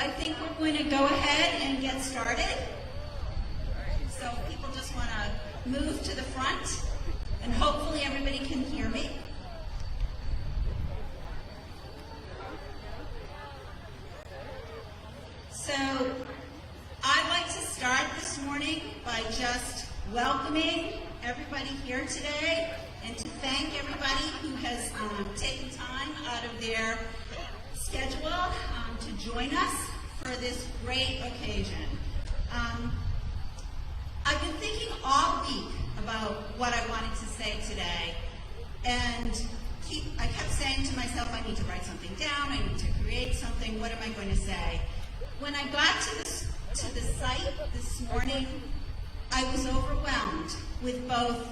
I think we're going to go ahead and get started. So people just want to move to the front, and hopefully everybody can hear me. So I'd like to start this morning by just welcoming everybody here today and to thank everybody who has taken time out of their schedule to join us for this great occasion. I've been thinking all week about what I wanted to say today, and I kept saying to myself, I need to write something down, I need to create something, what am I going to say? When I got to the site this morning, I was overwhelmed with both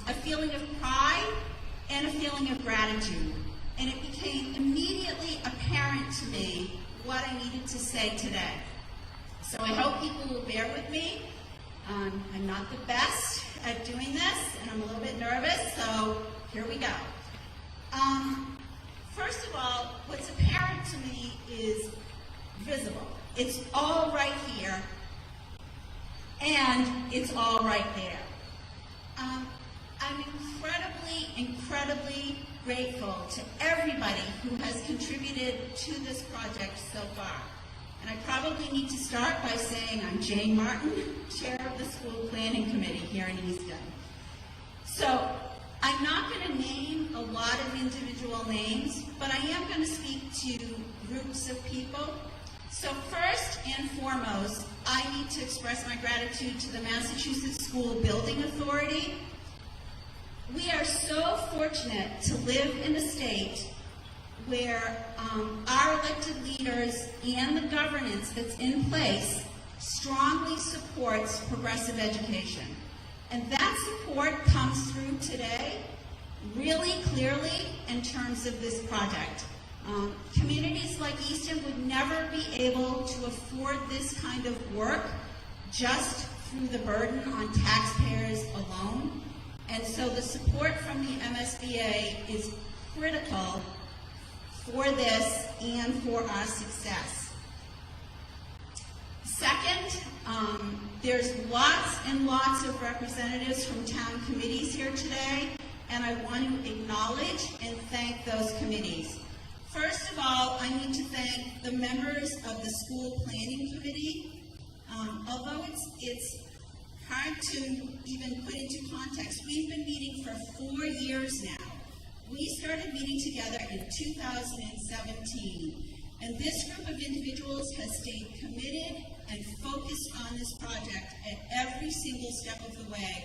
a feeling of pride and a feeling of gratitude. And it became immediately apparent to me what I needed to say today. So I hope people will bear with me. I'm not the best at doing this, and I'm a little bit nervous, so here we go. First of all, what's apparent to me is visible. It's all right here, and it's all right there. I'm incredibly grateful to everybody who has contributed to this project so far. And I probably need to start by saying I'm Jane Martin, Chair of the School Planning Committee here in Easton. So I'm not going to name a lot of individual names, but I am going to speak to groups of people. So first and foremost, I need to express my gratitude to the Massachusetts School Building Authority. We are so fortunate to live in a state where our elected leaders and the governance that's in place strongly supports progressive education. And that support comes through today really clearly in terms of this project. Communities like Easton would never be able to afford this kind of work just through the burden on taxpayers alone. And so the support from the MSBA is critical for this and for our success. Second, there's lots and lots of representatives from town committees here today, and I want to acknowledge and thank those committees. First of all, I need to thank the members of the School Planning Committee. Although it's hard to even put into context, we've been meeting for 4 years now. We started meeting together in 2017, and this group of individuals has stayed committed and focused on this project at every single step of the way.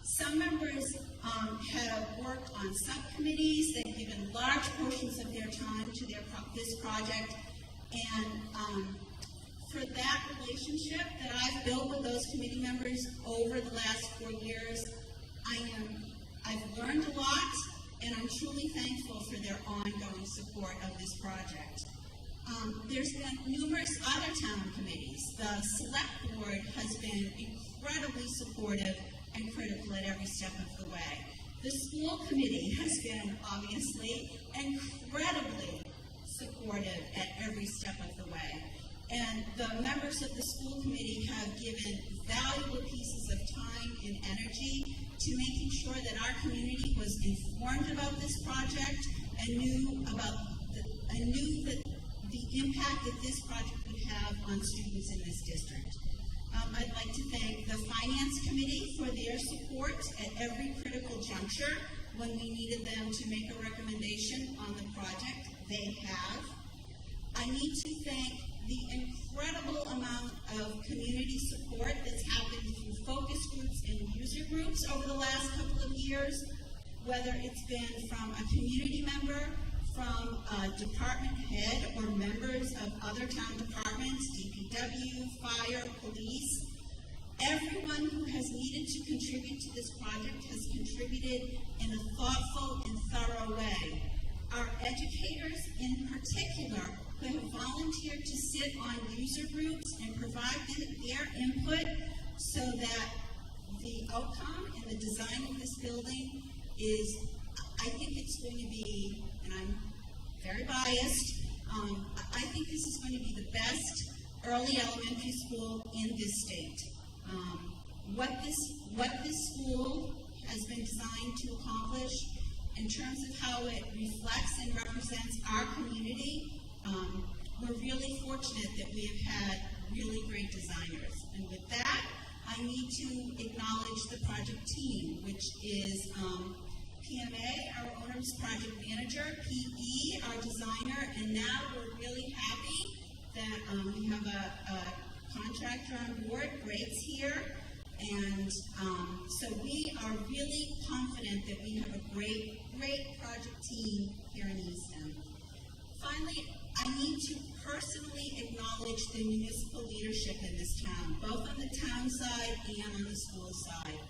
Some members have worked on subcommittees. They've given large portions of their time to this project, and for that relationship that I've built with those committee members over the last 4 years, I've learned a lot, and I'm truly thankful for their ongoing support of this project. There's been numerous other town committees. The Select Board has been incredibly supportive and critical at every step of the way. The School Committee has been, obviously, incredibly supportive at every step of the way. And the members of the School Committee have given valuable pieces of time and energy to making sure that our community was informed about this project and knew that the impact that this project would have on students in this district. I'd like to thank the Finance Committee for their support at every critical juncture when we needed them to make a recommendation on the project. They have. I need to thank the incredible amount of community support that's happened through focus groups and user groups over the last couple of years, whether it's been from a community member, from a department head, or members of other town departments, DPW, fire, police. Everyone who has needed to contribute to this project has contributed in a thoughtful and thorough way. Our educators in particular, who have volunteered to sit on user groups and provide their input so that the outcome and the design of this building is, I think it's going to be, and I'm very biased, I think this is going to be the best early elementary school in this state. What this school has been designed to accomplish in terms of how it reflects and represents our community, we're really fortunate that we have had really great designers. And with that, I need to acknowledge the project team, which is PMA, our owner's project manager, PE, our designer, and now we're really happy that we have a contractor on board. Greg's here. And so we are really confident that we have a great project team here in Easton. Finally, I need to personally acknowledge the municipal leadership in this town, both on the town side and on the school side.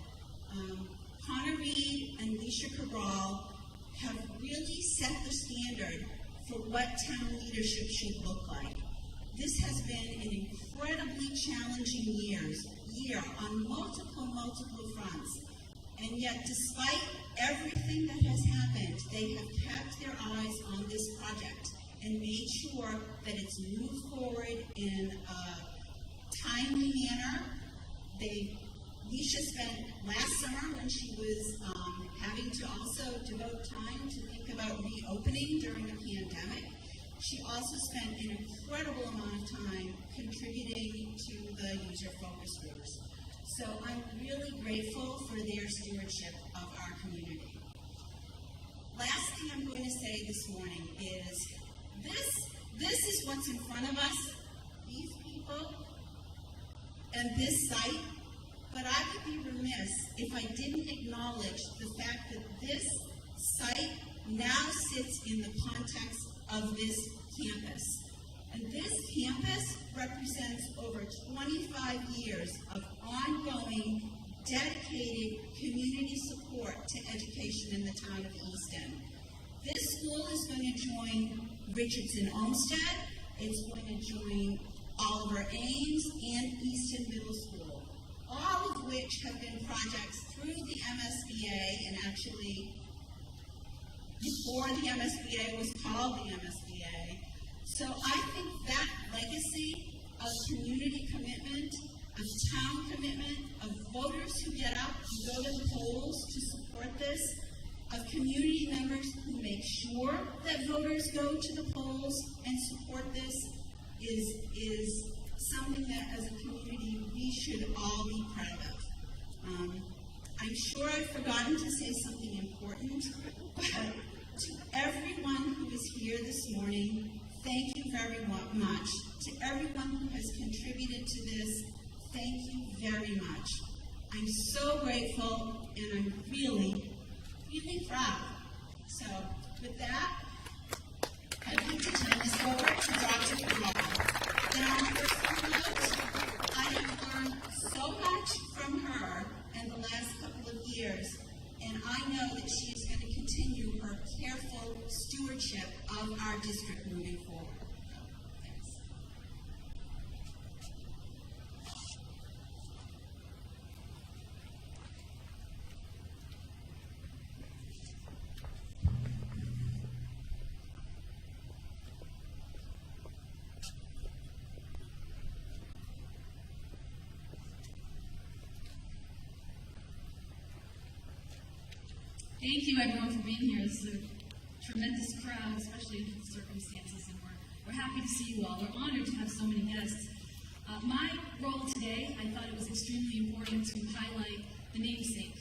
Connor Reed and Leisha Cabral have really set the standard for what town leadership should look like. This has been an incredibly challenging year on multiple fronts. And yet, despite everything that has happened, they have kept their eyes on this project and made sure that it's moved forward in a timely manner. Leisha spent last summer, when she was having to also devote time to think about reopening during the pandemic, she also spent an incredible amount of time contributing to the user focus groups. So I'm really grateful for their stewardship of our community. Last thing I'm going to say this morning is this is what's in front of us, these people, and this site, but I would be remiss if I didn't acknowledge the fact that this site now sits in the context of this campus. And this campus represents over 25 years of ongoing, dedicated community support to education in the town of Easton. This school is going to join Richardson Olmsted, it's going to join Oliver Ames, and Easton Middle School, all of which have been projects through the MSBA, and actually before the MSBA was called the MSBA. So I think that legacy of community commitment, of town commitment, of voters who get up and go to the polls to support this, of community members who make sure that voters go to the polls and support this is something that as a community we should all be proud of. I'm sure I've forgotten to say something important, but to everyone who is here this morning, thank you very much. To everyone who has contributed to this, thank you very much. I'm so grateful, and I'm really proud. So, with that, I'd like to turn this over to Dr. Cabral. And on a personal note, I have learned so much from her in the last couple of years, and I know that she is going to continue her careful stewardship of our district moving forward. Thanks. Thank you, everyone, for being here. This is a tremendous crowd, especially in the circumstances, and we're happy to see you all. We're honored to have so many guests. My role today, I thought it was extremely important to highlight the namesake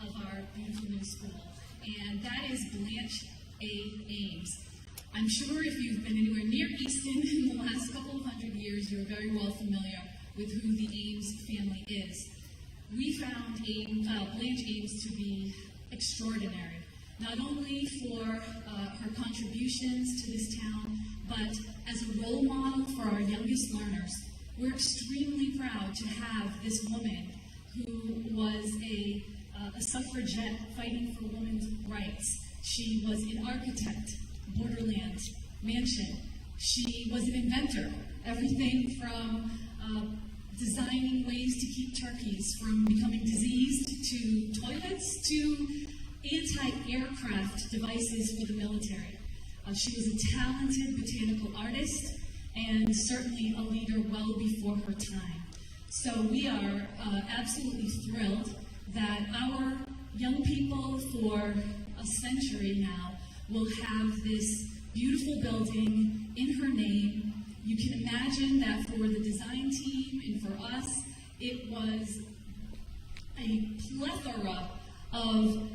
of our beautiful new school, and that is Blanche Ames. I'm sure if you've been anywhere near Easton in the last couple of hundred years, you're very well familiar with who the Ames family is. We found Blanche Ames to be extraordinary, not only for her contributions to this town, but as a role model for our youngest learners. We're extremely proud to have this woman who was a suffragette fighting for women's rights. She was an architect, borderland, mansion. She was an inventor, everything from designing ways to keep turkeys from becoming diseased, to toilets, to anti-aircraft devices for the military. She was a talented botanical artist. and certainly a leader well before her time. So we are absolutely thrilled that our young people for a century now will have this beautiful building in her name. You can imagine that for the design team and for us, it was a plethora of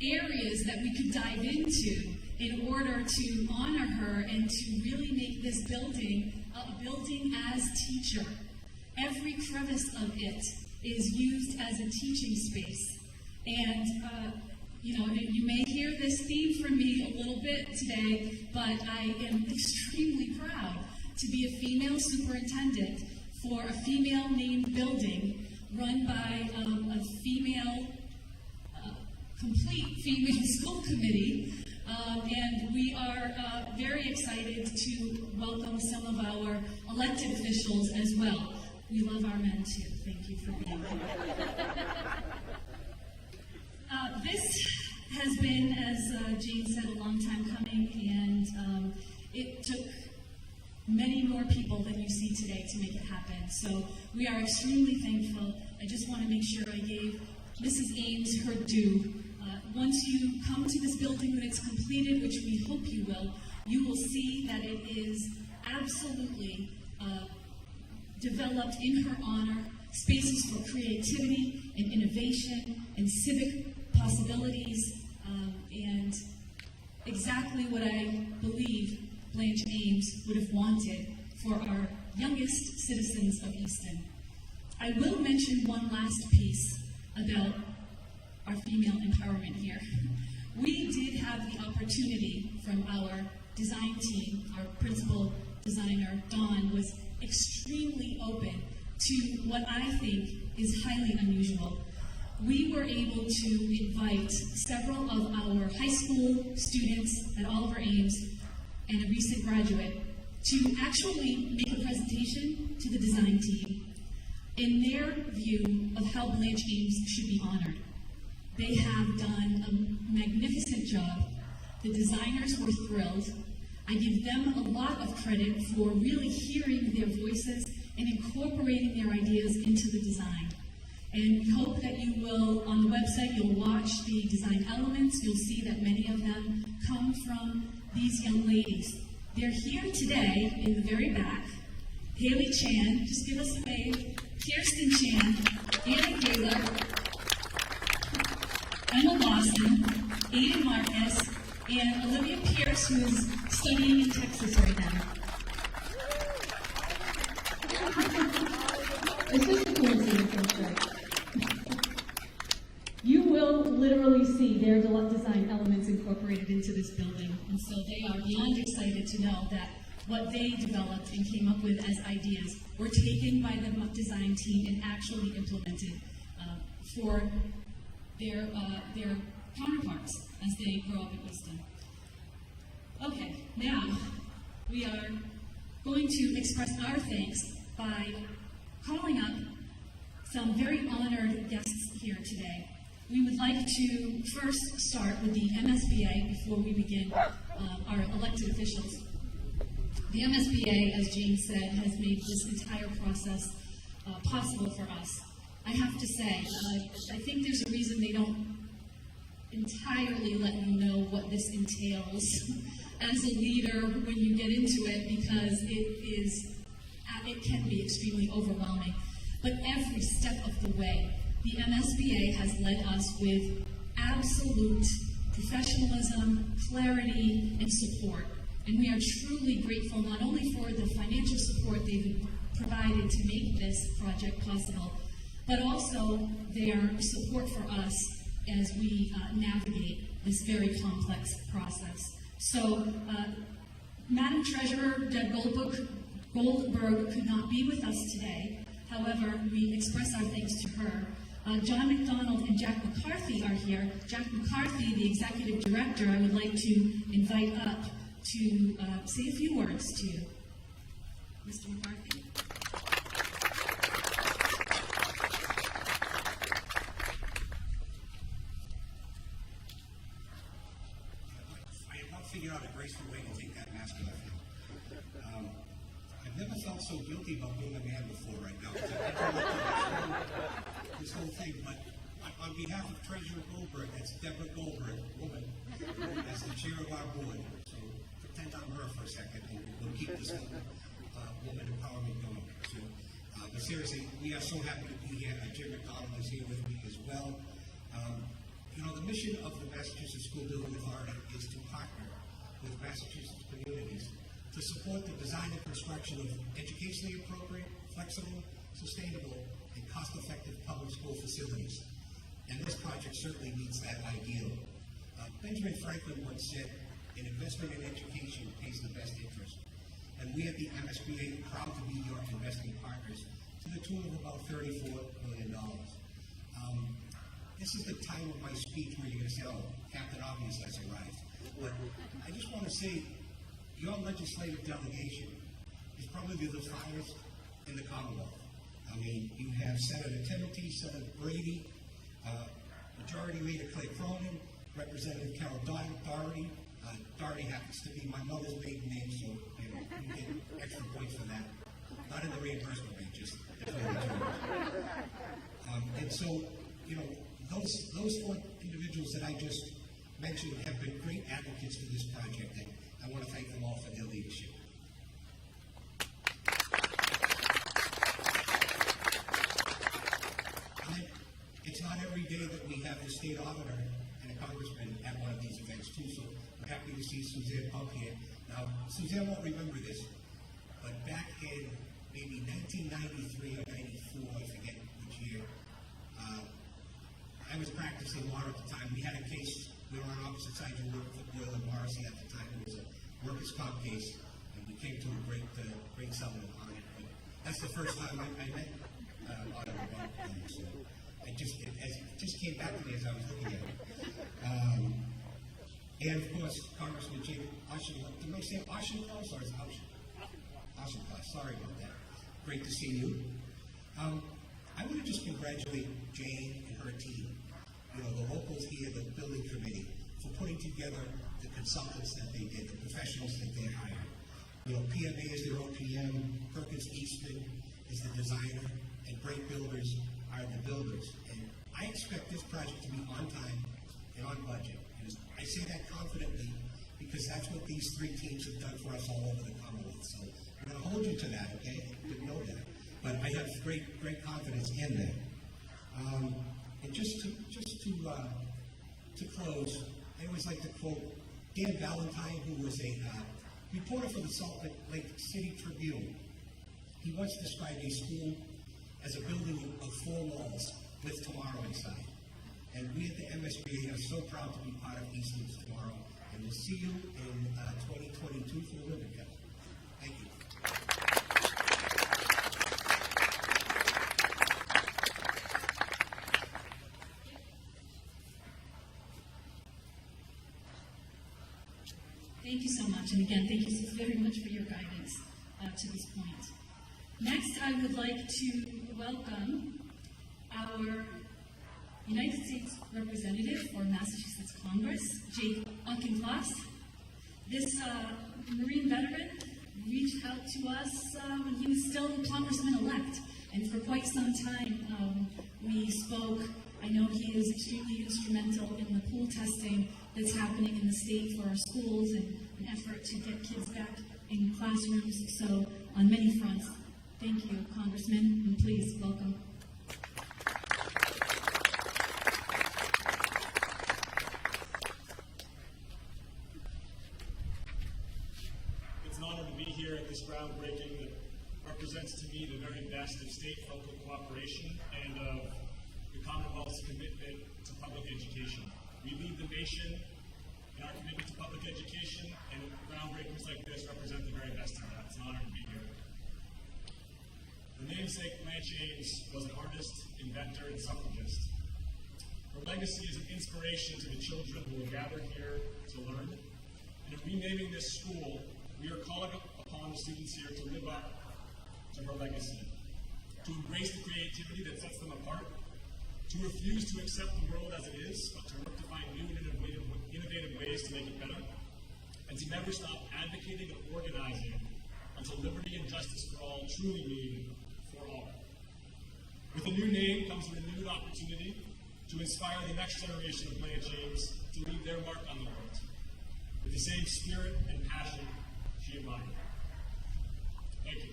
areas that we could dive into in order to honor her and to really make this building a building as teacher. Every crevice of it is used as a teaching space. And, you may hear this theme from me a little bit today, but I am extremely proud to be a female superintendent for a female-named building run by a complete female school committee. And we are very excited to welcome some of our elected officials as well. We love our men too. Thank you for being here. This has been, as Jane said, a long time coming, and it took many more people than you see today to make it happen. So we are extremely thankful. I just want to make sure I gave Mrs. Ames her due. Once you come to this building when it's completed, which we hope you will see that it is absolutely developed in her honor, spaces for creativity and innovation and civic possibilities, and exactly what I believe Blanche Ames would have wanted for our youngest citizens of Easton. I will mention one last piece about our female empowerment here. We did have the opportunity from our design team, our principal designer, Dawn, was extremely open to what I think is highly unusual. We were able to invite several of our high school students at Oliver Ames and a recent graduate to actually make a presentation to the design team in their view of how Blanche Ames should be honored. They have done a magnificent job. The designers were thrilled. I give them a lot of credit for really hearing their voices and incorporating their ideas into the design. And we hope that you will, on the website, you'll watch the design elements. You'll see that many of them come from these young ladies. They're here today in the very back. Haley Chan, just give us a wave. Kirsten Chan, Anna Gaylor, Emma Lawson, Aiden Marcus, and Olivia Pierce, who is studying in Texas right now. It's just a coincidence, I'm sure. You will literally see their design elements incorporated into this building, and so they are beyond excited to know that what they developed and came up with as ideas were taken by the design team and actually implemented for their counterparts as they grow up in Easton. Okay, now we are going to express our thanks by calling up some very honored guests here today. We would like to first start with the MSBA before we begin our elected officials. The MSBA, as Jane said, has made this entire process possible for us. I have to say, I think there's a reason they don't entirely let you know what this entails as a leader when you get into it, because it can be extremely overwhelming. But every step of the way, the MSBA has led us with absolute professionalism, clarity, and support. And we are truly grateful not only for the financial support they've provided to make this project possible, but also their support for us as we navigate this very complex process. So, Madam Treasurer Deb Goldberg could not be with us today. However, we express our thanks to her. John McDonald and Jack McCarthy are here. Jack McCarthy, the Executive Director, I would like to invite up to say a few words to you. Mr. McCarthy. I have not figured out a graceful way to take that mask off. I've never felt so guilty about being a man before right now. This whole thing, but on behalf of Treasurer Goldberg, that's Deborah Goldberg, woman, as the chair of our board. So pretend I'm her for a second, and we'll keep this woman empowerment going. So, but seriously, we are so happy to be here. Jim McDonald is here with me as well. You know, the mission of the Massachusetts School Building Authority is to partner with Massachusetts communities to support the design and construction of educationally appropriate, flexible, sustainable, and cost-effective public school facilities. And this project certainly meets that ideal. Benjamin Franklin once said, an investment in education pays the best interest. And we at the MSBA are proud to be your investing partners to the tune of about $34 million. This is the time of my speech where you're going to say, oh, Captain Obvious has arrived. But I just want to say, your legislative delegation is probably the finest in the Commonwealth. I mean, you have Senator Timothy, Senator Brady, Majority Leader Clay Cronin, Representative Carol Doherty. Doherty happens to be my mother's maiden name, so you know, you get extra points for that. Not in the reimbursement rate, just and so, you know, those four individuals that I just mentioned have been great advocates for this project, and I want to thank them all for their leadership. And it's not every day that we have the state auditor and a congressman at one of these events too, so I'm happy to see Suzanne up here. Now, Suzanne won't remember this, but back in maybe 1993 or 94, I forget which year, I was practicing law at the time. We had a case, we were on opposite sides of Will and Morrissey at the time. It was a workers' comp case, and we came to a great settlement on it. But that's the first time I met Auditor Bob. So it just came back to me as I was looking at it. And of course, Congressman Jake Auchincloss. Did I say Auchincloss or is it Auchincloss? Sorry about that. Great to see you. I want to just congratulate Jane and her team, you know, the locals here, the building committee, for putting together the consultants that they did, the professionals that they hired. You know, PMA is their OPM, Perkins Eastman is the designer, and Great Builders are the builders. And I expect this project to be on time and on budget. And I say that confidently because that's what these three teams have done for us all over the Commonwealth. So I'm going to hold you to that, okay? You didn't know that. But I have great confidence in that. And just to close, I always like to quote Dan Valentine, who was a reporter for the Salt Lake City Tribune. He once described a school as a building of four walls with tomorrow inside. And we at the MSBA are so proud to be part of Easton's tomorrow. And we'll see you in 2022 for the ribbon cut. Thank you. Thank you so much, and again, thank you so very much for your guidance to this point. Next, I would like to welcome our United States Representative for Massachusetts Congress, Jake Auchincloss. This Marine veteran reached out to us when he was still Congressman-elect, and for quite some time we spoke. I know he is extremely instrumental in the pool testing that's happening in the state for our schools and an effort to get kids back in classrooms. So on many fronts, thank you, Congressman, and please welcome. It's an honor to be here at this groundbreaking that represents to me the very best of state-local cooperation and of the Commonwealth's commitment to public education. We lead the nation in our commitment to public education, and groundbreakers like this represent the very best of that. It's an honor to be here. The namesake Blanche Ames was an artist, inventor, and suffragist. Her legacy is an inspiration to the children who will gather here to learn. And in renaming this school, we are calling upon the students here to live up to her legacy, to embrace the creativity that sets them apart, to refuse to accept the world as it is, but to work to find new and innovative ways to make it better, and to never stop advocating and organizing until liberty and justice for all truly mean for all. With a new name comes a renewed opportunity to inspire the next generation of Blanche Ames to leave their mark on the world with the same spirit and passion she embodied. Thank you.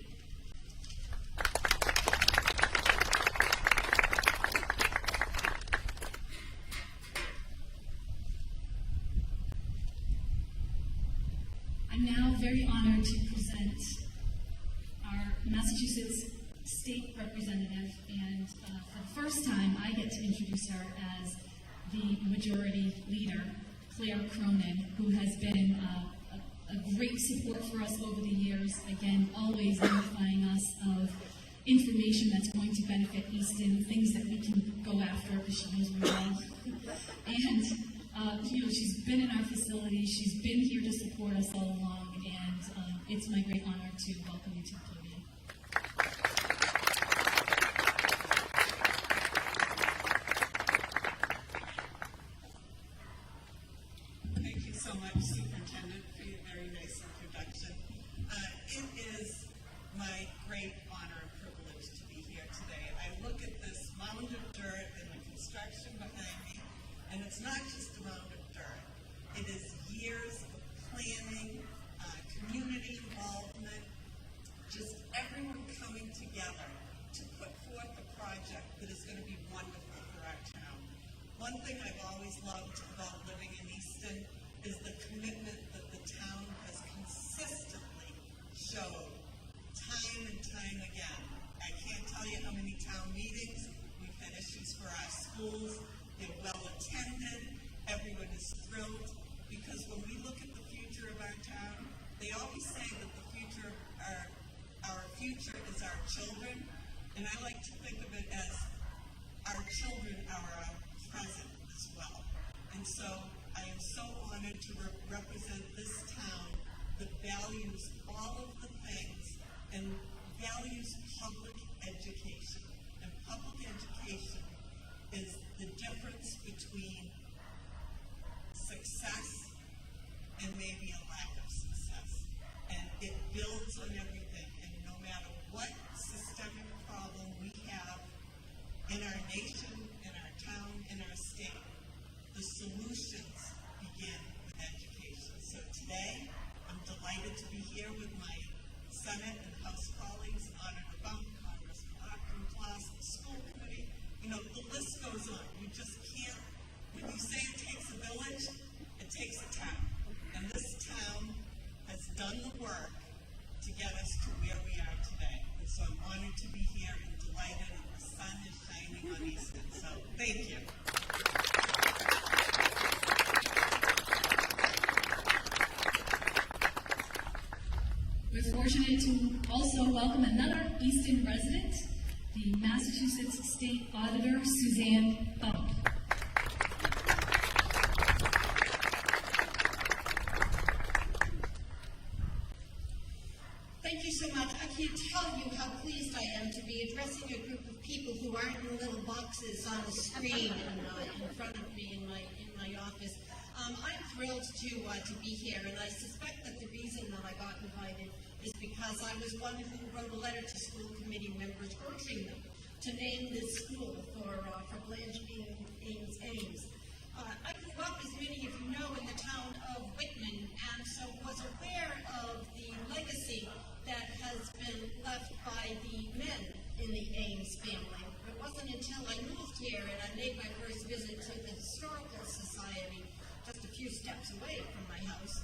I'm now very honored to present our Massachusetts State Representative, and for the first time, I get to introduce her as the Majority Leader, Claire Cronin, who has been a great support for us over the years, again, always notifying us of information that's going to benefit Easton, things that we can go after because she knows we're well. And she's been in our facility, she's been here to support us all along, and it's my great honor to welcome you to the podium. Thank you so much, Superintendent, for your very nice introduction. It is my great honor and privilege to be here today. I look at this mound of dirt and the construction behind me, and it's not just a mound of dirt. It is years of planning, community involvement, just everyone coming together to put forth a project that is going to be wonderful for our town. One thing I've always loved about living in Easton is the commitment that the town has consistently showed time and time again. I can't tell you how many town meetings we've had issues for our schools. They're well attended. Everyone is thrilled because when we look at the future of our town, they always say that the future, our future is our children, and I like to think of it as our children are our present as well. And so I am so honored to represent this town that values all of the things and values public education. And public education is the difference between success and maybe a lack of success. And it builds on everything. And no matter what systemic problem we have in our nation, in our town, in our state, the solutions begin with education. So today, I'm delighted to be here with my Senate and House colleagues, Honorable Bump, Congressman Ockham, the school committee. The list goes on. You just can't, when you say it takes a village, it takes a town. And this town has done the work to get us to where we are today. And so I'm honored to be here and delighted, and the sun is shining on Easton. So thank you. We're fortunate to also welcome another Easton resident, the Massachusetts State Auditor, Suzanne Bump. Thank you so much. I can't tell you how pleased I am to be addressing a group of people who aren't in little boxes on the screen in front of me in my office. I'm thrilled to be here, and I suspect that the reason that I got invited is because I was one who wrote a letter to school committee members urging them to name this school for Blanche Ames. I grew up, as many of you know, in the town of Whitman, and so was aware of the legacy that has been left by the men in the Ames family. It wasn't until I moved here and I made my first visit to the Historical Society, just a few steps away from my house,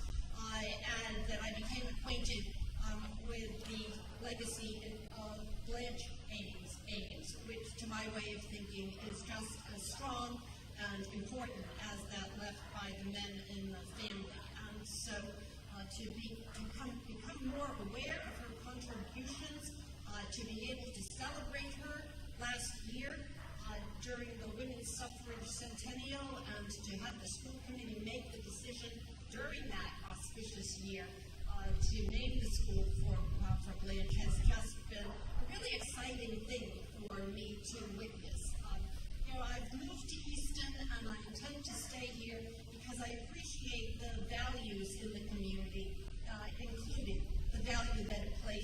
and that I became acquainted with the legacy of Blanche Ames, which to my way of thinking is just as strong and important as that left by the men in the family. And so to become more aware of her contributions, to be able to celebrate her last year during the Women's Suffrage Centennial, and to have the school committee make the decision during that auspicious year to name the school for Blanche has just been a really exciting thing for me to witness. I've moved to Easton and I intend to stay here because I appreciate the values in the community, including the value that it places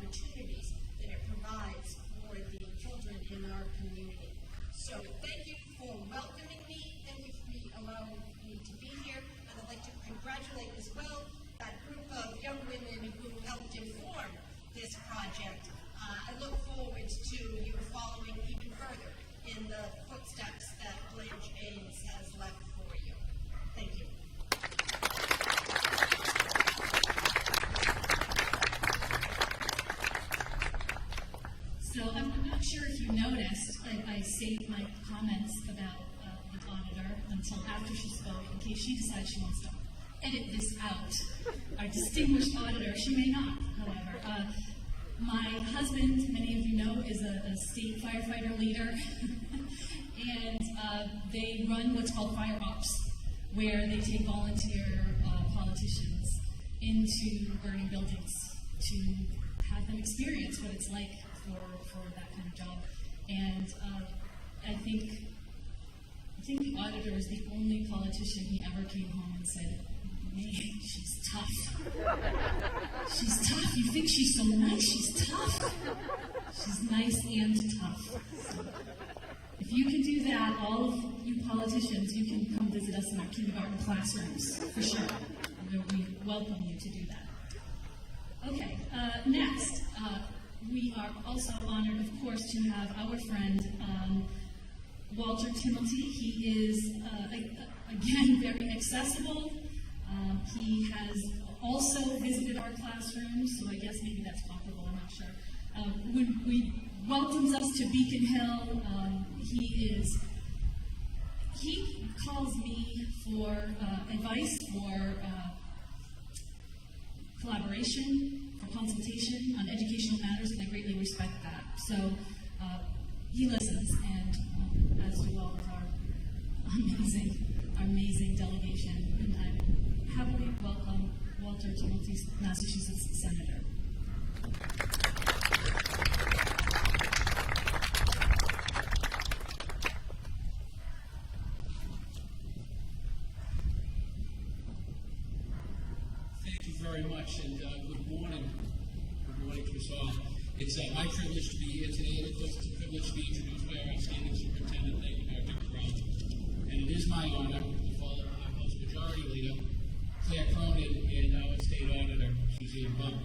opportunities that it provides for the children in our community. So thank you for welcoming me. Thank you for allowing me to be here. And I'd like to congratulate as well that group of young women who helped inform this project. I look forward to you following even further in the footsteps that Blanche Ames has left for you. Thank you. So I'm not sure if you noticed, I saved my comments about the auditor until after she spoke, in case she decides she wants to edit this out. Our distinguished auditor, she may not, however. My husband, many of you know, is a state firefighter leader, and they run what's called fire ops, where they take volunteer politicians into burning buildings to have them experience what it's like for that kind of job. And I think the auditor is the only politician he ever came home and said, "Man, she's tough. She's tough. You think she's so nice? She's tough. She's nice and tough." So if you can do that, all of you politicians, you can come visit us in our kindergarten classrooms, for sure. We welcome you to do that. Okay, next, we are also honored, of course, to have our friend, Walter Timilty. He is, again, very accessible. He has also visited our classrooms, so I guess maybe that's comparable, I'm not sure. When he welcomes us to Beacon Hill, he calls me for advice, for collaboration, for consultation on educational matters, and I greatly respect that. So he listens, and as do all of our amazing delegation, and I happily welcome Walter Timilty, Massachusetts Senator. Thank you very much, and good morning. Good morning to us all. It's my privilege to be here today, and of course, it's a privilege to be introduced by our outstanding superintendent, thank you, Dr. Crown. And it is my honor to follow our House Majority Leader, Claire Cronin, and our State Auditor, Suzanne Bum.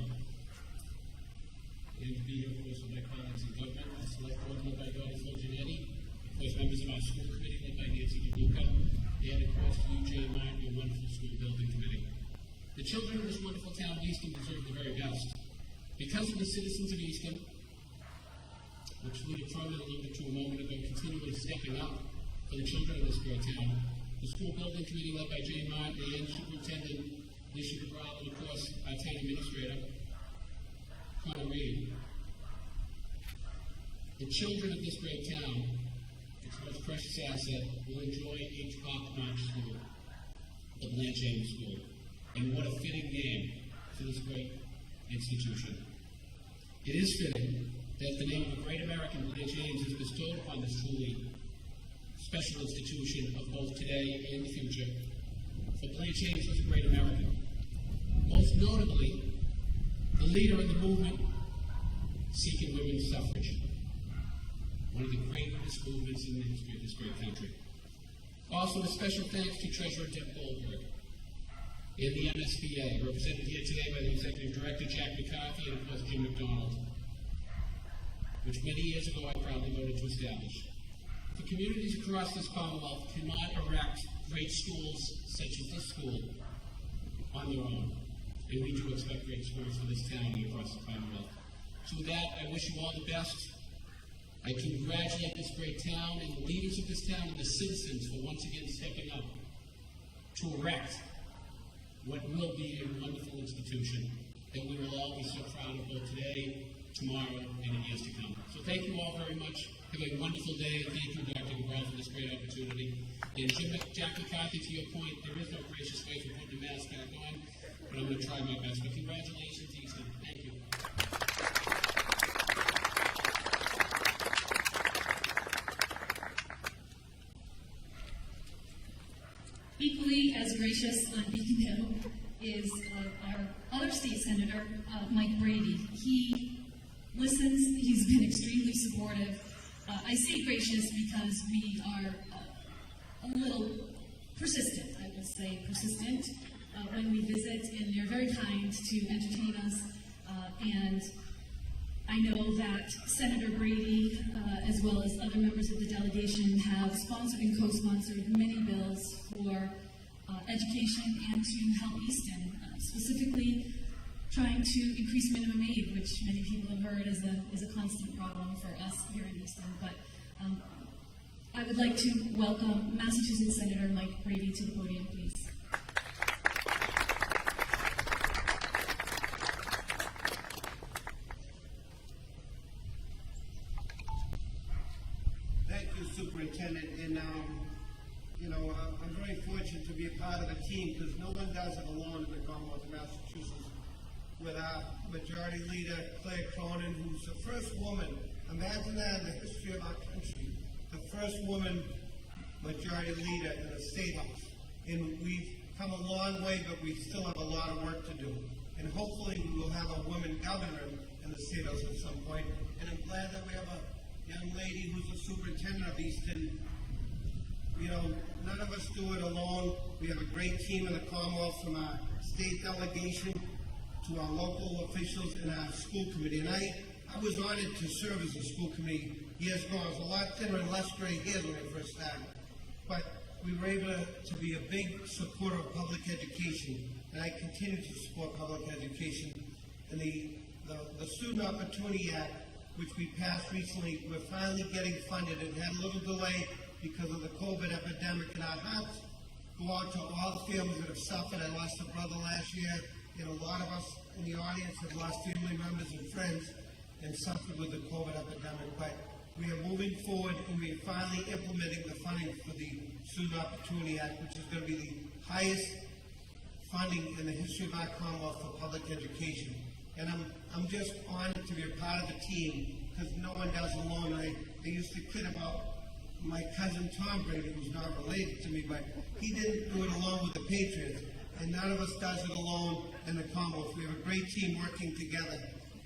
And to be here, of course, with my colleagues in government, the Select Board led by Dr. Phil Giannetti, of course, members of our school committee led by Nancy DeLuca, and of course, to you, Jay Martin, your wonderful school building committee. The children of this wonderful town of Easton deserve the very best. Because of the citizens of Easton, which Leader Cronin alluded to a moment ago, continually stepping up for the children of this great town, the school building committee led by Jane Martin and Superintendent Alicia Cabral, and of course, our town administrator, Connor Reed. The children of this great town, its most precious asset, will enjoy a top-notch school, the Blanche Ames School. And what a fitting name for this great institution. It is fitting that the name of a great American, Blanche Ames, is bestowed upon this truly special institution of both today and the future. For Blanche Ames was a great American. Most notably, the leader in the movement seeking women's suffrage. One of the greatest movements in the history of this great country. Also, a special thanks to Treasurer Deb Goldberg and the MSBA, represented here today by the Executive Director, Jack McCarthy, and of course, Jim McDonald, which many years ago I proudly voted to establish. The communities across this Commonwealth cannot erect great schools such as this school on their own, and we do expect great schools for this town and across the Commonwealth. So with that, I wish you all the best. I congratulate this great town and the leaders of this town and the citizens for once again stepping up to erect what will be a wonderful institution that we will all be so proud of both today, tomorrow, and in years to come. So thank you all very much. Have a wonderful day, and thank you, Dr. McGraw, for this great opportunity. And Jack McCarthy, to your point, there is no gracious way for putting the mask back on, but I'm going to try my best. But congratulations, Easton. Thank you. Equally as gracious on Beacon Hill is our other state senator, Mike Brady. He listens. He's been extremely supportive. I say gracious because we are a little persistent, I will say persistent, when we visit, and they're very kind to entertain us. And I know that Senator Brady, as well as other members of the delegation, have sponsored and co-sponsored many bills for education and to help Easton, specifically trying to increase minimum aid, which many people have heard is a constant problem for us here in Easton. But I would like to welcome Massachusetts Senator Mike Brady to the podium, please. Thank you, Superintendent. And, I'm very fortunate to be a part of a team because no one does it alone in the Commonwealth of Massachusetts. With our Majority Leader, Claire Cronin, who's the first woman, imagine that in the history of our country, the first woman Majority Leader in the State House. And we've come a long way, but we still have a lot of work to do. And hopefully we will have a woman governor in the State House at some point. And I'm glad that we have a young lady who's the superintendent of Easton. None of us do it alone. We have a great team in the Commonwealth, from our state delegation to our local officials and our school committee. And I was honored to serve as a school committee years ago. I was a lot thinner and less gray hairs when I first started. But we were able to be a big supporter of public education. And I continue to support public education. And the Student Opportunity Act, which we passed recently, we're finally getting funded. It had a little delay because of the COVID epidemic, and our hearts go out to all the families that have suffered. I lost a brother last year, and a lot of us in the audience have lost family members and friends and suffered with the COVID epidemic. But we are moving forward, and we are finally implementing the funding for the Student Opportunity Act, which is going to be the highest funding in the history of our Commonwealth for public education. And I'm just honored to be a part of the team because no one does it alone. I used to kid about my cousin Tom Brady, who's not related to me, but he didn't do it alone with the Patriots. And none of us does it alone in the Commonwealth. We have a great team working together,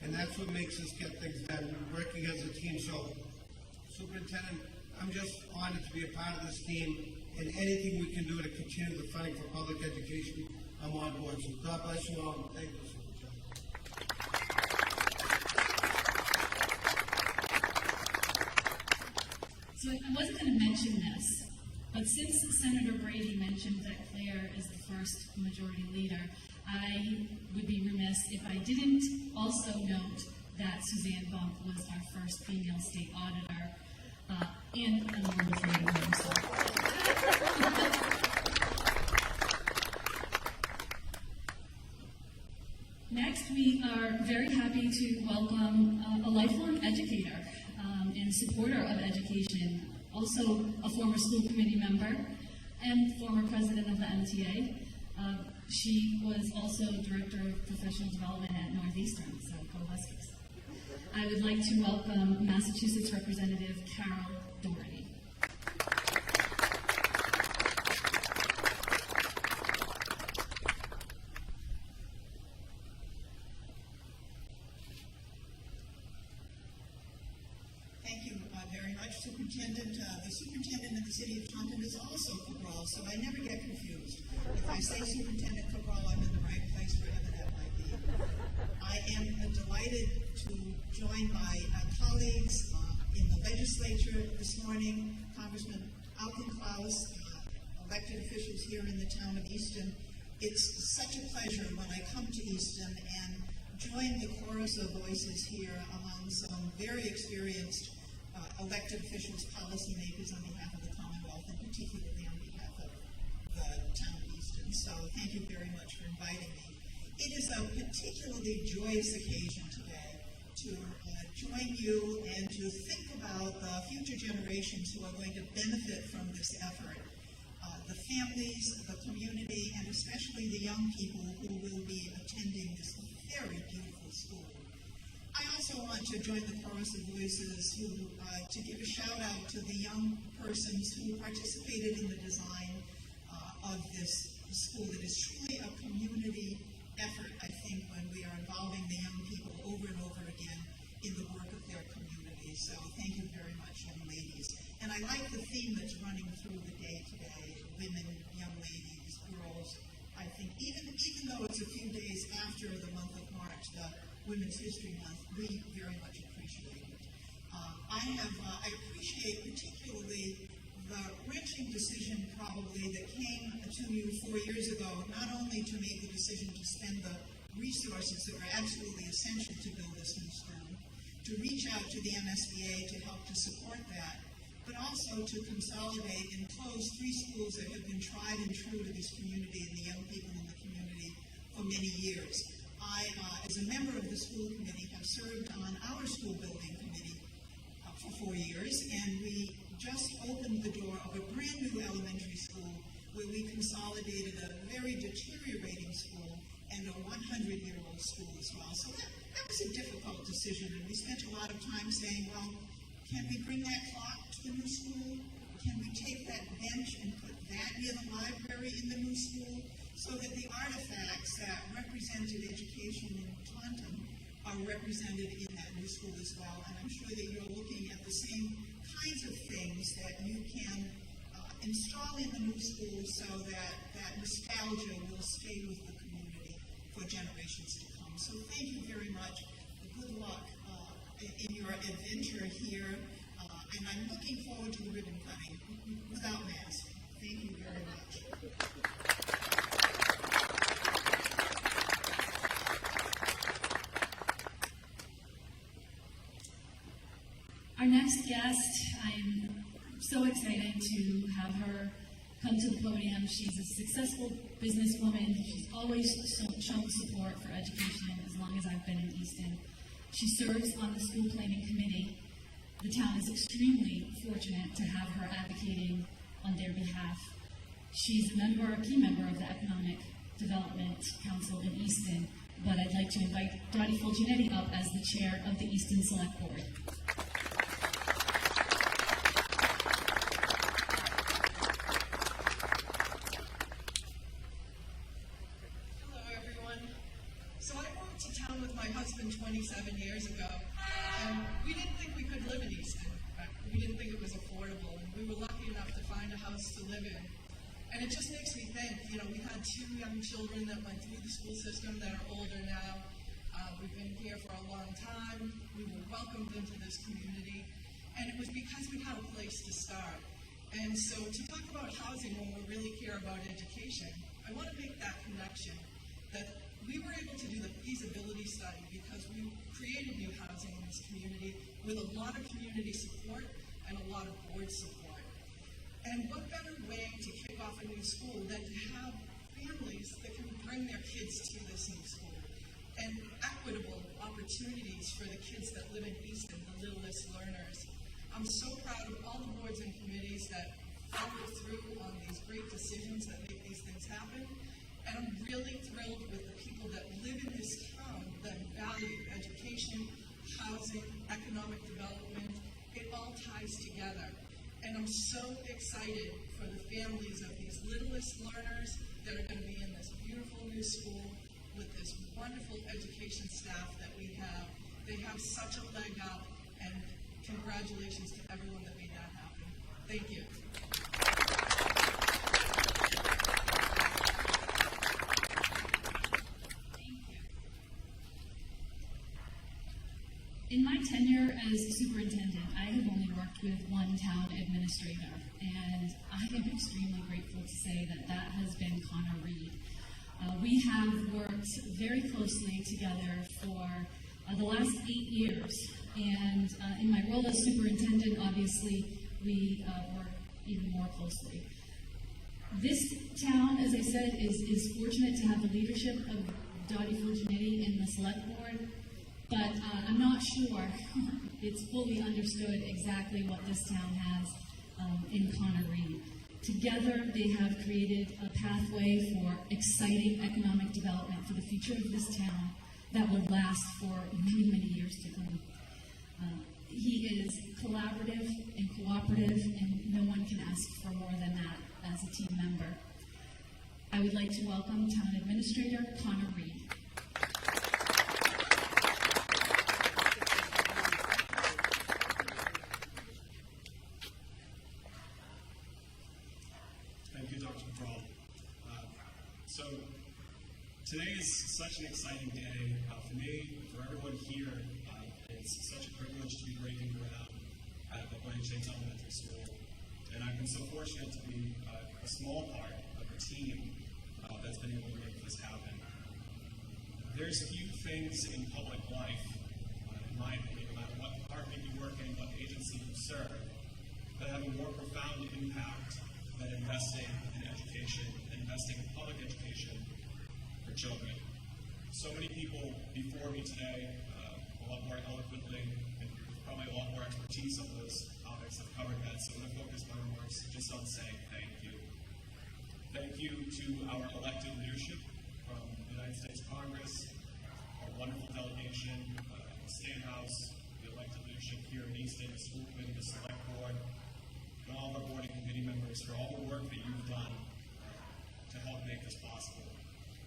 and that's what makes us get things done, working as a team. So, Superintendent, I'm just honored to be a part of this team, and anything we can do to continue the funding for public education, I'm on board. So God bless you all, and thank you, Superintendent. So I wasn't going to mention this, but since Senator Brady mentioned that Claire is the first majority leader, I would be remiss if I didn't also note that Suzanne Bump was our first female state auditor, and a normal trainer herself. Next, we are very happy to welcome a lifelong educator and supporter of education, also a former school committee member and former president of the MTA. She was also director of professional development at Northeastern, so go Huskies. I would like to welcome Massachusetts Representative Carol Doherty. Thank you very much, Superintendent. The superintendent of the city of Taunton is also Cabral, so I never get confused. If I say Superintendent Cabral, I'm in the right place wherever that might be. I am delighted to join my colleagues in the legislature this morning, Congressman Alkenklaus, elected officials here in the town of Easton. It's such a pleasure when I come to Easton and join the chorus of voices here among some very experienced elected officials, policymakers on behalf of the Commonwealth, and particularly on behalf of the town of Easton. So thank you very much for inviting me. It is a particularly joyous occasion today to join you and to think about the future generations who are going to benefit from this effort. The families, the community, and especially the young people who will be attending this very beautiful school. I also want to join the chorus of voices to give a shout out to the young persons who participated in the design of this school. It is truly a community effort, I think, when we are involving the young people over and over again in the though it's a few days after the month of March, the Women's History Month, we very much appreciate it. I appreciate particularly the wrenching decision probably that came to you 4 years ago, not only to make the decision to spend the resources that were absolutely essential to build this new school, to reach out to the MSBA to help to support that, but also to consolidate and close 3 schools that have been tried and true to this community and the young people in the community for many years. I, as a member of the school committee, have served on our school building committee for 4 years, and we just opened the door of a brand new elementary school where we consolidated a very deteriorating school and a 100-year-old school as well. So that was a difficult decision, and we spent a lot of time saying, well, can we bring that clock to the new school? Can we take that bench and put that near the library in the new school so that the artifacts that represented education in Taunton are represented in that new school as well? And I'm sure that you're looking at the same kinds of things that you can install in the new school so that that nostalgia will stay with the community for generations to come. So thank you very much. Good luck in your adventure here, and I'm looking forward to the ribbon cutting without mask. Thank you very much. Our next guest, I'm so excited to have her come to the podium. She's a successful businesswoman. She's always shown support for education as long as I've been in Easton. She serves on the school planning committee. The town is extremely fortunate to have her advocating on their behalf. She's a key member of the Economic Development Council in Easton, but I'd like to invite Dottie Fulginetti up as the chair of the Easton Select Board. Hello, everyone. So I moved to town with my husband 27 years ago, and we didn't think we could live in Easton. We didn't think it was affordable, and we were lucky enough to find a house to live in. And it just makes me think, we had 2 young children that went through the school system that are older now. We've been here for a long time. We were welcomed into this community, and it was because we had a place to start. And so to talk about housing when we really care about education, I want to make that connection, that we were able to do the feasibility study because we created new housing in this community with a lot of community support and a lot of board support. And what better way to kick off a new school than to have families that can bring their kids to this new school, and equitable opportunities for the kids that live in Easton, the littlest learners. I'm so proud of all the boards and committees that follow through on these great decisions that make these things happen. And I'm really thrilled with the people that live in this town that value education, housing, economic development. It all ties together. And I'm so excited for the families of these littlest learners that are going to be in this beautiful new school with this wonderful education staff that we have. They have such a leg up, and congratulations to everyone that made that happen. Thank you. In my tenure as superintendent, I have only worked with one town administrator, and I am extremely grateful to say that that has been Connor Reed. We have worked very closely together for the last 8 years, and in my role as superintendent, obviously, we work even more closely. This town, as I said, is fortunate to have the leadership of Dottie Fulginetti in the select board, but I'm not sure it's fully understood exactly what this town has in Connor Reed. Together, they have created a pathway for exciting economic development for the future of this town that will last for many, many years to come. He is collaborative and cooperative, and no one can ask for more than that as a team member. I would like to welcome Town Administrator Connor Reed. Thank you, Dr. Brawl. So Today is such an exciting day for me, for everyone here. It's such a privilege to be breaking ground at the Blanche Ames Elementary School. And I've been so fortunate to be a small part of a team that's been able to make this happen. There's few things in public life, in my opinion, no matter what department you work in, what agency you serve, that have a more profound impact than investing in education, investing in public education for children. So many people before me today, a lot more eloquently, and probably a lot more expertise on those topics have covered that, so I'm going to focus my remarks just on saying thank you. Thank you to our elected leadership from the United States Congress, our wonderful delegation, the State House, the elected leadership here in Easton, the school committee, the select board, and all of our board and committee members for all the work that you've done to help make this possible.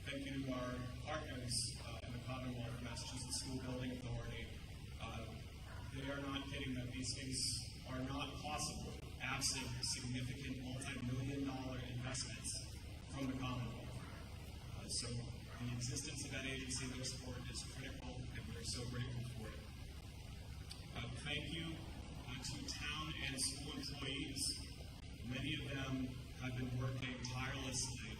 Thank you to our partners in the Commonwealth of Massachusetts School Building Authority. They are not kidding that these things are not possible absent significant multi-million-dollar investments from the Commonwealth. So the existence of that agency, their support is critical, and we're so grateful for it. Thank you to town and school employees. Many of them have been working tirelessly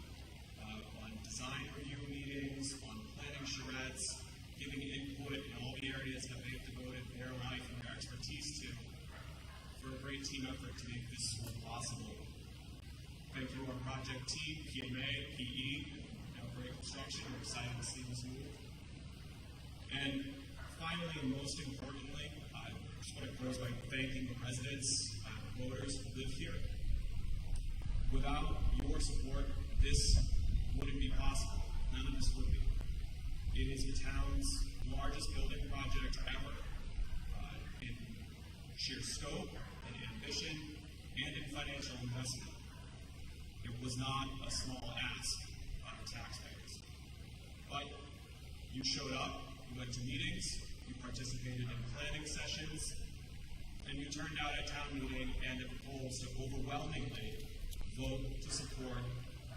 on design review meetings, on planning charrettes, giving input in all the areas that they've devoted their life and their expertise to for a great team effort to make this school possible. Thank you to our project team, PMA, PE, and Great Construction. We're excited to see this move. And finally, and most importantly, I just want to close by thanking the residents, voters who live here. Without your support, this wouldn't be possible. None of this would be. It is the town's largest building project ever in sheer scope, in ambition, and in financial investment. It was not a small ask on our taxpayers. But you showed up, you went to meetings, you participated in planning sessions, and you turned out at town meeting and at the polls to overwhelmingly vote to support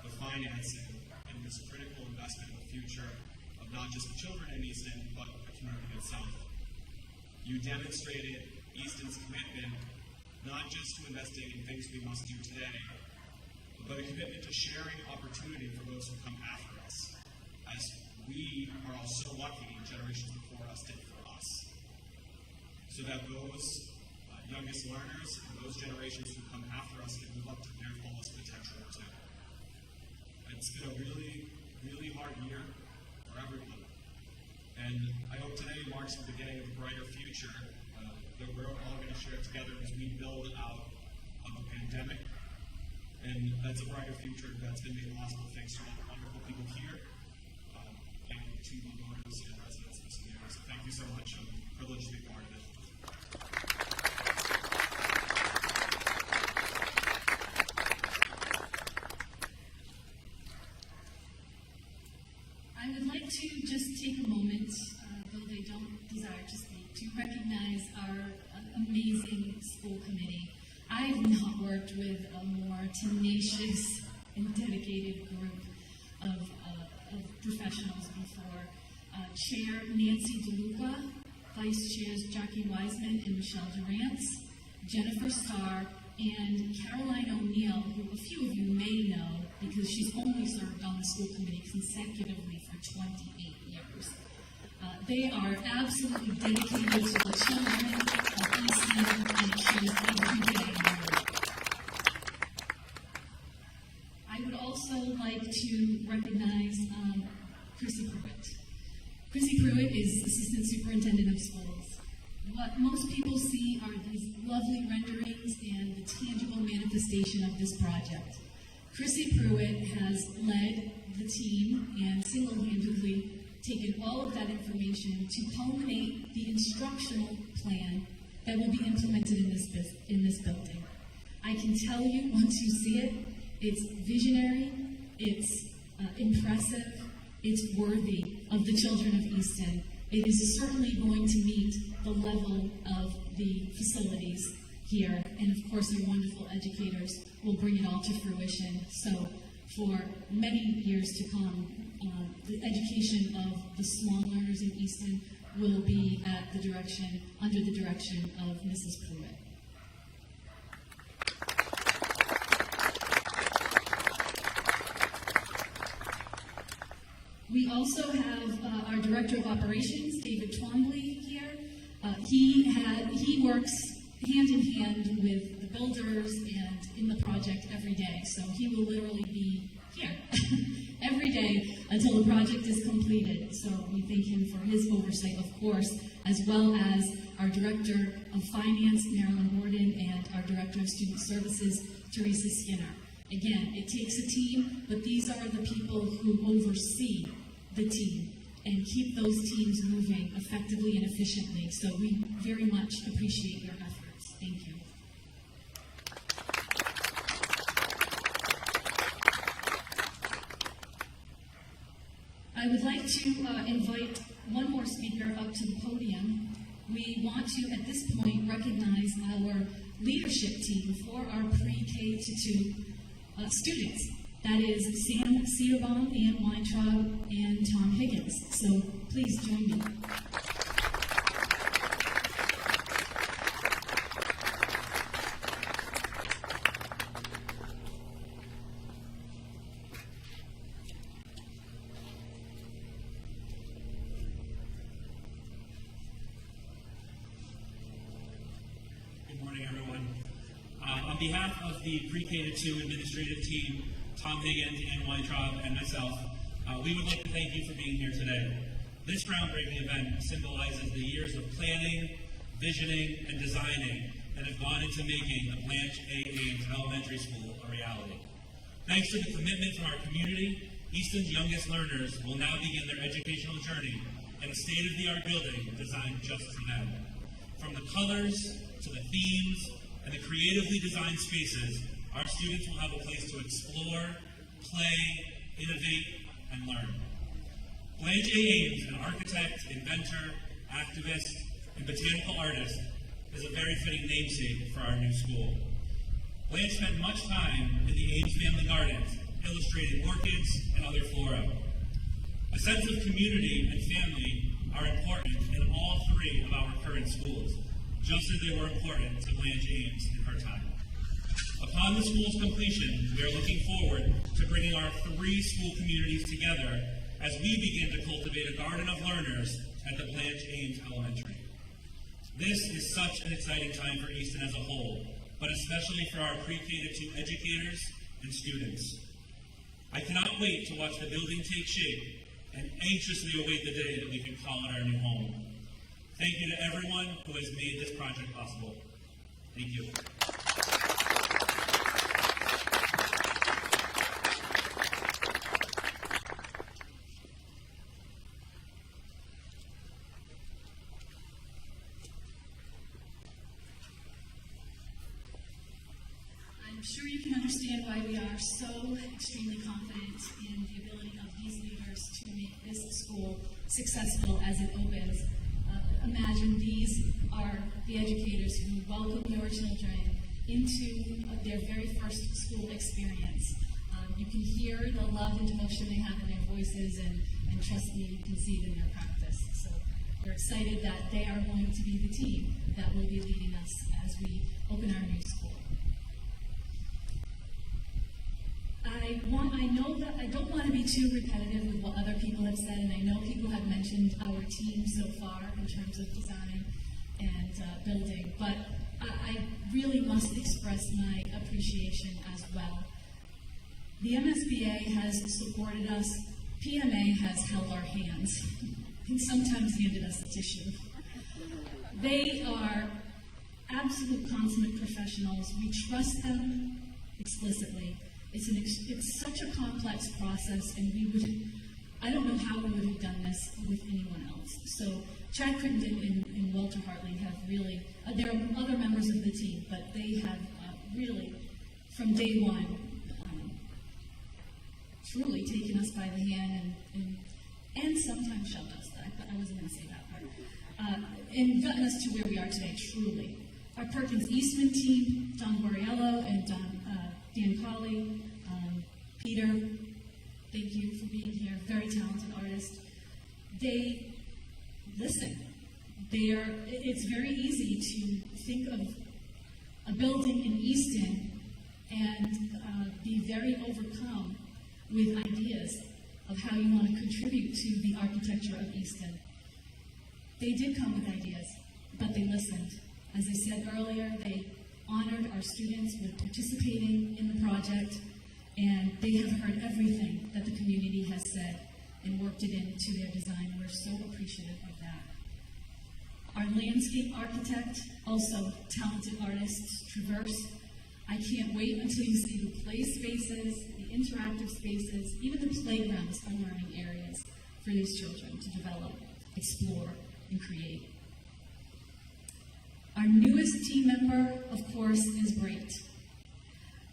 the financing and this critical investment in the future of not just the children in Easton, but the community itself. You demonstrated Easton's commitment not just to investing in things we must do today, but a commitment to sharing opportunity for those who come after us, as we are all so lucky generations before us did for us, so that those youngest learners and those generations who come after us can live up to their fullest potential too. It's been a really, really hard year for everyone. And I hope today marks the beginning of a brighter future that we're all going to share together as we build out of the pandemic. And that's a brighter future that's been made possible thanks to all the wonderful people here and to the voters and residents of this community. So thank you so much. I'm privileged to be part of it. I would like to just take a moment, though they don't desire to speak, to recognize our amazing school committee. I've not worked with a more tenacious and dedicated group of professionals before. Chair Nancy DeLuca, Vice Chairs Jackie Wiseman and Michelle Durance, Jennifer Starr, and Caroline O'Neill, who a few of you may know because she's only served on the school committee consecutively for 28 years. They are absolutely dedicated to the children of Easton and choose every day. I would also like to recognize Chrissy Pruitt. Chrissy Pruitt is Assistant Superintendent of Schools. What most people see are these lovely renderings and the tangible manifestation of this project. Chrissy Pruitt has led the team and single-handedly taken all of that information to culminate the instructional plan that will be implemented in this building. I can tell you, once you see it, it's visionary, it's impressive, it's worthy of the children of Easton. It is certainly going to meet the level of the facilities here, and of course our wonderful educators will bring it all to fruition. So for many years to come. The education of the small learners in Easton will be under the direction of Mrs. Pruitt. We also have our Director of Operations, David Twombly, here. He works hand in hand with the builders and in the project every day, so he will literally be here every day until the project is completed. So we thank him for his oversight, of course, as well as our Director of Finance, Marilyn Gordon, and our Director of Student Services, Teresa Skinner. Again, it takes a team, but these are the people who oversee the team and keep those teams moving effectively and efficiently. So we very much appreciate your efforts. Thank you. I would like to invite one more speaker up to the podium. We want to, at this point, recognize our leadership team for our pre-K to 2 students. That is Sam Cedarbaum, Ann Weintraub, and Tom Higgins. So please join me. Good morning, everyone. On behalf of the Pre-K to 2 administrative team, Tom Higgins, Ann Weintraub, and myself, we would like to thank you for being here today. This groundbreaking event symbolizes the years of planning, visioning, and designing that have gone into making the Blanche Ames Elementary School a reality. Thanks to the commitment from our community, Easton's youngest learners will now begin their educational journey in a state-of-the-art building designed just for them. From the colors to the themes and the creatively designed spaces, our students will have a place to explore, play, innovate, and learn. Blanche Ames, an architect, inventor, activist, and botanical artist, is a very fitting namesake for our new school. Blanche spent much time in the Ames family gardens, illustrating orchids and other flora. A sense of community and family are important in all 3 of our current schools, just as they were important to Blanche Ames in her time. Upon the school's completion, we are looking forward to bringing our 3 school communities together as we begin to cultivate a garden of learners at the Blanche Ames Elementary. This is such an exciting time for Easton as a whole, but especially for our pre-K to 2 educators and students. I cannot wait to watch the building take shape and anxiously await the day that we can call it our new home. Thank you to everyone who has made this project possible. Thank you. I'm sure you can understand why we are so extremely confident in the ability of these leaders to make this school successful as it opens. Imagine these are the educators who welcome your children into their very first school experience. You can hear the love and devotion they have in their voices, and trust me, you can see it in their practice. So we're excited that they are going to be the team that will be leading us as we open our new school. I know that I don't want to be too repetitive with what other people have said, and I know people have mentioned our team so far in terms of design and building, but I really must express my appreciation as well. The MSBA has supported us, PMA has held our hands, and sometimes handed us a tissue. They are absolute consummate professionals. We trust them explicitly. It's such a complex process, and I don't know how we would have done this with anyone else. So Chad Crittenden and Walter Hartley have really, there are other members of the team, but they have really, from day one, truly taken us by the hand and sometimes shoved us. I wasn't going to say that part. And gotten us to where we are today, truly. Our Perkins Eastman team, Don Borriello and Dan Colley, Peter, thank you for being here, very talented artist. They listen. It's very easy to think of a building in Easton and be very overcome with ideas of how you want to contribute to the architecture of Easton. They did come with ideas, but they listened. As I said earlier, they honored our students with participating in the project, and they have heard everything that the community has said and worked it into their design. We're so appreciative of that. Our landscape architect, also talented artist, Traverse. I can't wait until you see the play spaces, the interactive spaces, even the playgrounds are learning areas for these children to develop, explore, and create. Our newest team member, of course, is Brady.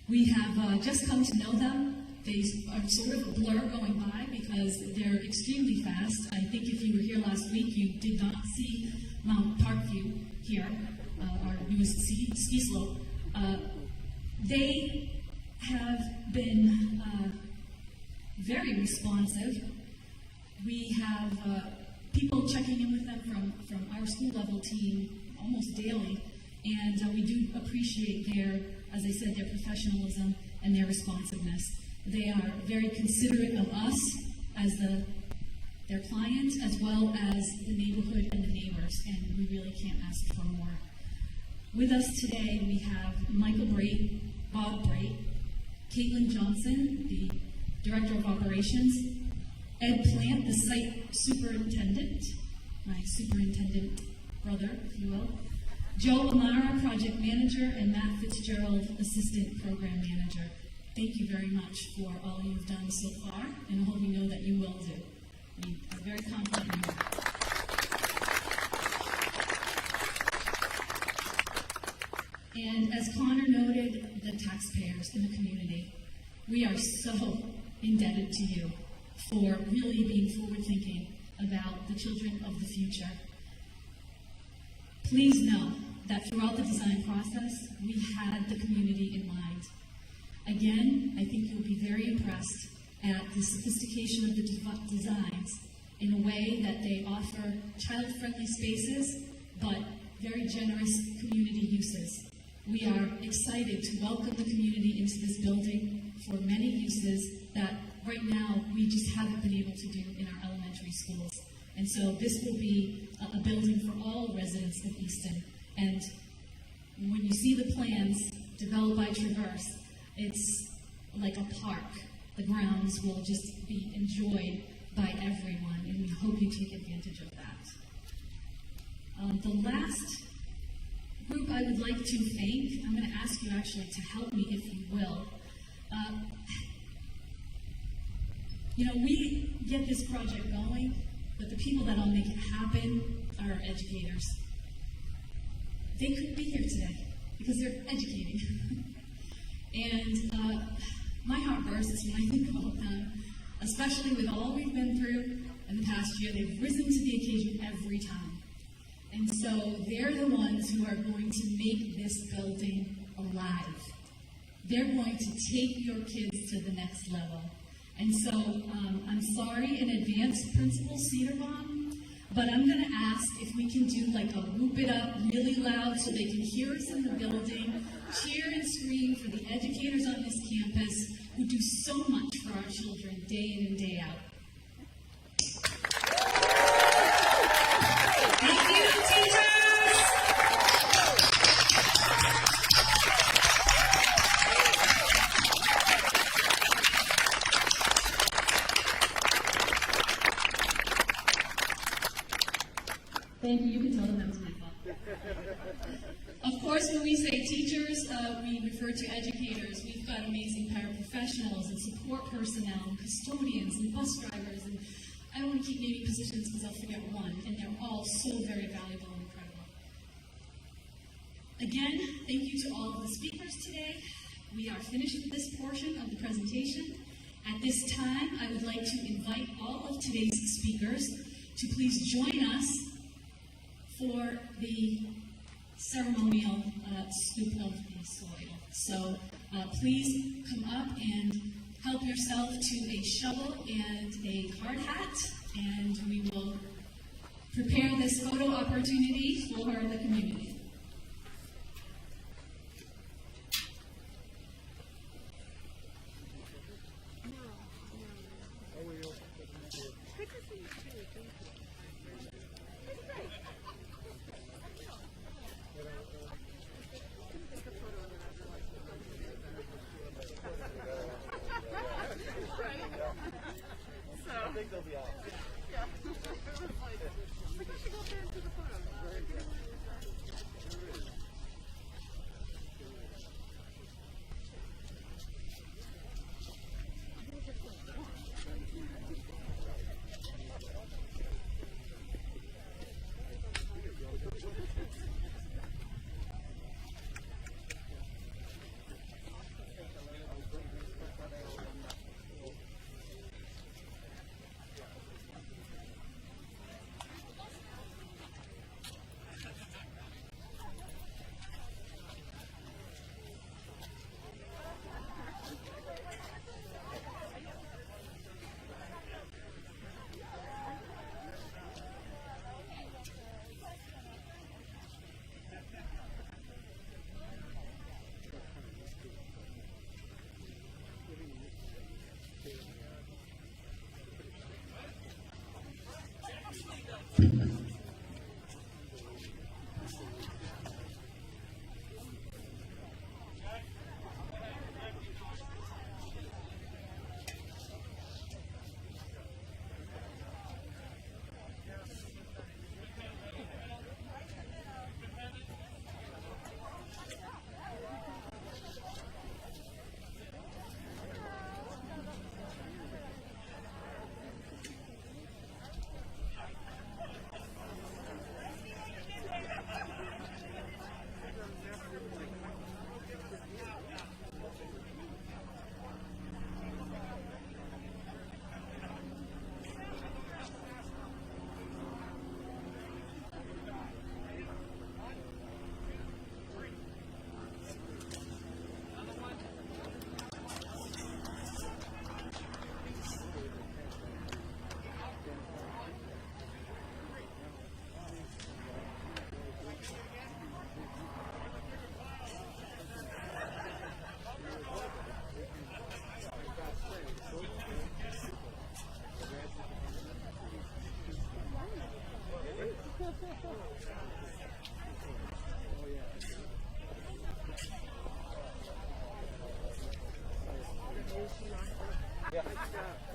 We have just come to know them. They are sort of a blur going by because they're extremely fast. I think if you were here last week, you did not see Mount Parkview here, our newest ski slope. They have been very responsive. We have people checking in with them from our school level team almost daily, and we do appreciate their, as I said, their professionalism and their responsiveness. They are very considerate of us as their client, as well as the neighborhood and the neighbors, and we really can't ask for more. With us today, we have Michael Brady, Bob Brady, Caitlin Johnson, the Director of Operations, Ed Plant, the site superintendent, my superintendent brother, if you will, Joe Amara, project manager, and Matt Fitzgerald, assistant program manager. Thank you very much for all you've done so far, and I hope you know that you will do. We are very confident in you. And as Connor noted, the taxpayers in the community, we are so indebted to you for really being forward-thinking about the children of the future. Please know that throughout the design process, we had the community in mind. Again, I think you'll be very impressed at the sophistication of the designs in a way that they offer child-friendly spaces, but very generous community uses. We are excited to welcome the community into this building for many uses that right now we just haven't been able to do in our elementary schools. And so this will be a building for all residents of Easton. And when you see the plans developed by Traverse, it's like a park. The grounds will just be enjoyed by everyone, and we hope you take advantage of that. The last group I would like to thank, I'm going to ask you actually to help me if you will. We get this project going, but the people that'll make it happen are our educators. They couldn't be here today because they're educating. And my heart bursts when I think about them, especially with all we've been through in the past year. They've risen to the occasion every time. And so they're the ones who are going to make this building alive. They're going to take your kids to the next level. And so I'm sorry in advance, Principal Cedarbaum, but I'm going to ask if we can do like a whoop it up really loud so they can hear us in the building, cheer and scream for the educators on this campus who do so much for our children day in and day out. Thank you, teachers! Thank you. You can tell them that was my fault. Of course, when we say teachers, we refer to educators. We've got amazing paraprofessionals and support personnel and custodians and bus drivers. And I don't want to keep naming positions because I'll forget one. And they're all so very valuable and incredible. Again, thank you to all of the speakers today. We are finished with this portion of the presentation. At this time, I would like to invite all of today's speakers to please join us for the ceremonial scoop of the soil. So please come up and help yourself to a shovel and a hard hat, and we will prepare this photo opportunity for the community. Yeah.